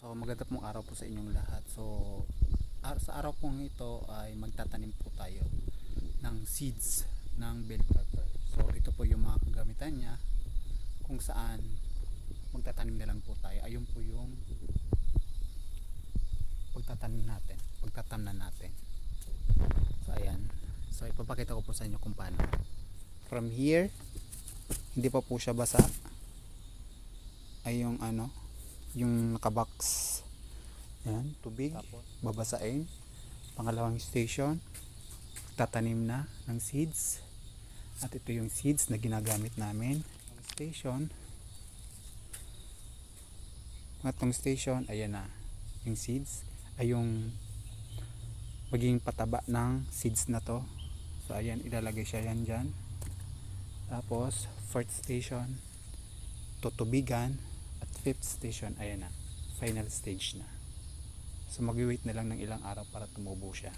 So maganda pong araw po sa inyong lahat. So sa araw pong ito ay magtatanim po tayo ng seeds ng bell pepper. So ito po yung mga kagamitan niya kung saan magtatanim na lang po tayo. Ayun po yung pagtatamnan natin. So ayan. So ipapakita ko po sa inyo kung paano. From here, hindi pa po siya basa. Ay yung yung nakabox. Ayan, tubig. Tapos babasain. Pangalawang station, tatanim na ng seeds. At ito yung seeds na ginagamit namin. Ang station. Pangatlong station, ayan na. Yung seeds ay yung magiging pataba ng seeds na to. So ayan, ilalagay siya yan dyan. Tapos fourth station, tutubigan. At fifth station, ayan na, final stage na. So mag-wait na lang ng ilang araw para tumubo siya.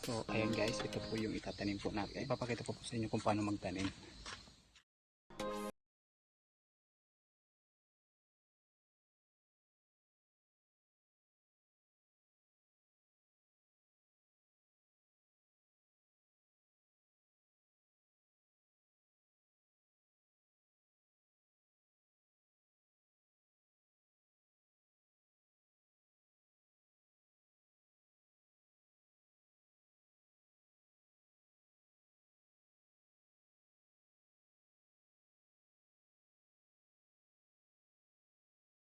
So ayan guys, ito po yung itatanim po natin. Ipapakita po sa inyo kung paano magtanim.